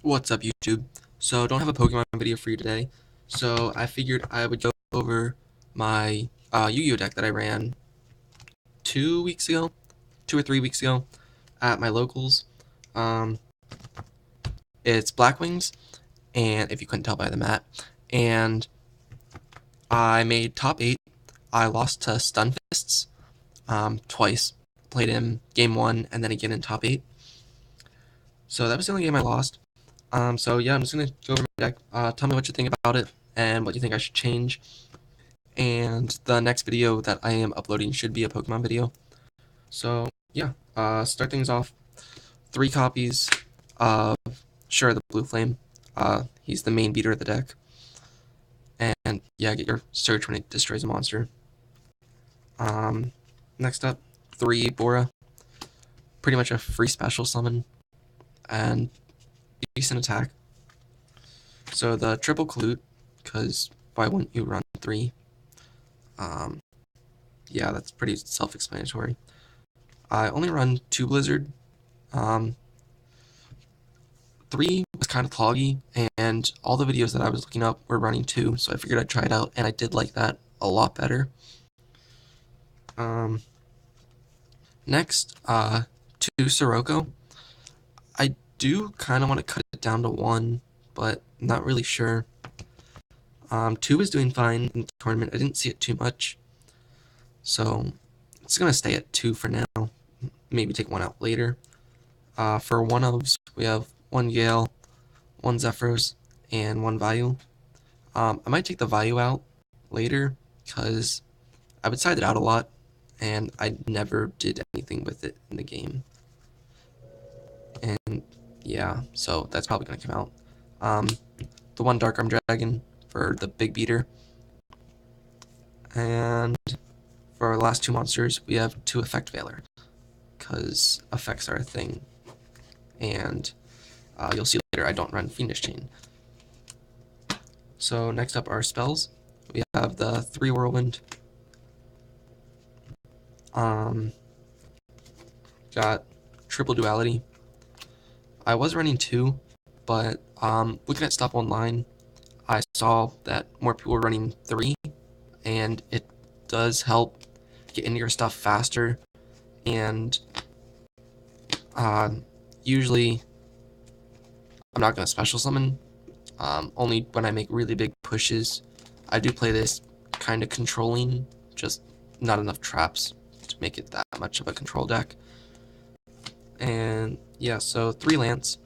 What's up, YouTube? So, don't have a Pokemon video for you today, so I figured I would go over my Yu-Gi-Oh deck that I ran 2 weeks ago, 2 or 3 weeks ago, at my locals. Um, it's Blackwings, and if you couldn't tell by the mat, and I made top 8. I lost to Stunfists twice. Played him game 1 and then again in top 8. So that was the only game I lost. So yeah, I'm just gonna go over my deck. Tell me what you think about it and what you think I should change. And the next video that I am uploading should be a Pokemon video. So yeah, start things off. 3 copies of Sure the Blue Flame. He's the main beater of the deck. And yeah, get your search when it destroys a monster. Next up, 3 Bora. Pretty much a free special summon and decent attack. So the triple Clute, because why wouldn't you run 3? Yeah, that's pretty self-explanatory. I only run 2 Blizzard. 3 was kind of cloggy, and all the videos that I was looking up were running 2, so I figured I'd try it out, and I did like that a lot better. Next, 2 Sirocco. I do kind of want to cut it down to 1, but not really sure. 2 is doing fine in the tournament. I didn't see it too much, so it's going to stay at 2 for now. Maybe take 1 out later. For 1-ofs, we have 1 Gale, 1 Zephyros, and 1 Vayu. I might take the Vayu out later, because I would side it out a lot, and I never did anything with it in the game. And yeah, so that's probably going to come out. The 1 Dark Arm Dragon for the big beater. And for our last 2 monsters, we have 2 Effect Veiler, because effects are a thing. And you'll see later I don't run Fiendish Chain. So next up are spells. We have the 3 Whirlwind. Got triple Duality. I was running 2, but looking at stuff online, I saw that more people were running 3, and it does help get into your stuff faster. And usually I'm not going to special summon, only when I make really big pushes. I do play this kind of controlling, just not enough traps to make it that much of a control deck. And yeah, so 3 Lance,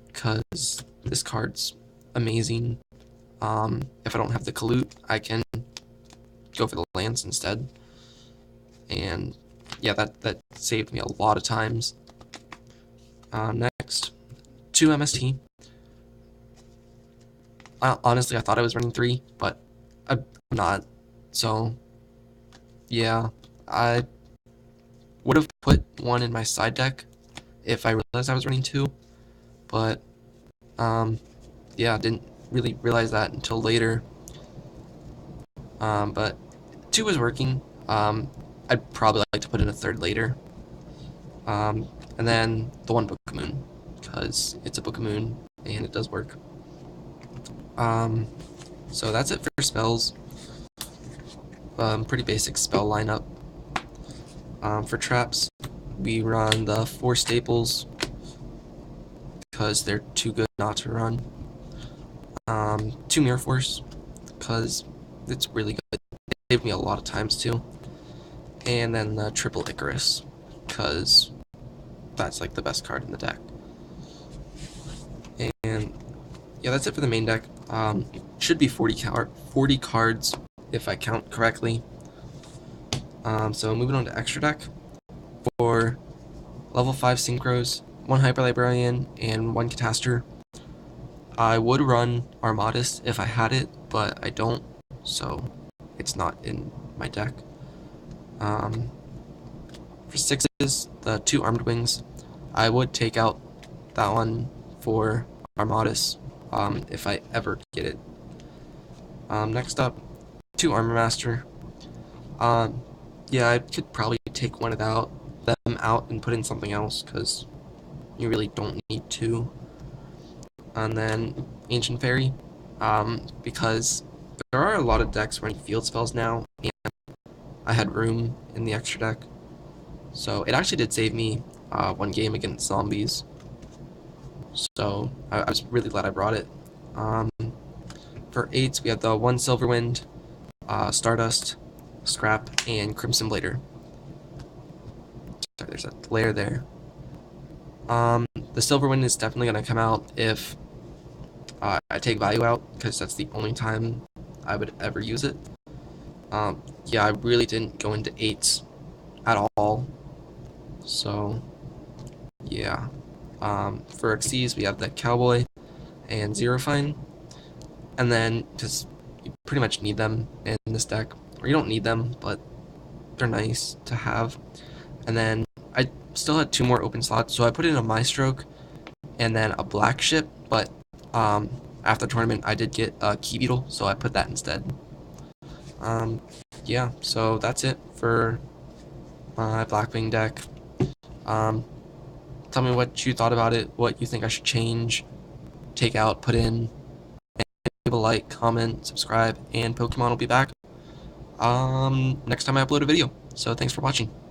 because this card's amazing. If I don't have the Kalute, I can go for the Lance instead. And yeah, that saved me a lot of times. Next, 2 MST. Honestly, I thought I was running 3, but I'm not. So yeah, I would have put 1 in my side deck if I realized I was running 2, but yeah, didn't really realize that until later. But 2 was working. I'd probably like to put in a 3rd later. And then the 1 Book of Moon, because it's a Book of Moon and it does work. So that's it for spells. Pretty basic spell lineup. For traps, we run the 4 staples, because they're too good not to run. 2 Mirror Force, because it's really good. It saved me a lot of times too. And then the triple Icarus, because that's like the best card in the deck. And yeah, that's it for the main deck. Should be 40 cards if I count correctly. So moving on to extra deck. For level 5 Synchros, 1 Hyper Librarian, and 1 Catastor. I would run Armatus if I had it, but I don't, so it's not in my deck. For 6s, the 2 Armed Wings. I would take out that one for Armatus if I ever get it. Next up, 2 Armor Master. Yeah, I could probably take them out and put in something else, because you really don't need to. and then Ancient Fairy, because there are a lot of decks running field spells now, and I had room in the extra deck, so it actually did save me one game against zombies. So I was really glad I brought it. Um, for 8s, we have the 1 Silverwind, Stardust, Scrap, and Crimson Blader. Sorry, there's a layer there. The Silverwind is definitely going to come out if I take value out, because that's the only time I would ever use it. Yeah, I really didn't go into 8s at all. So, yeah. For Xyz, we have the Cowboy and Zero Fine. And then, because you pretty much need them in this deck, or you don't need them, but they're nice to have. And then I still had 2 more open slots, so I put in a Mystroke and then a Black Ship, but after the tournament I did get a Key Beetle, so I put that instead. Yeah, so that's it for my Blackwing deck. Tell me what you thought about it, what you think I should change, take out, put in. Leave a like, comment, subscribe, and Pokemon will be back next time I upload a video. So thanks for watching.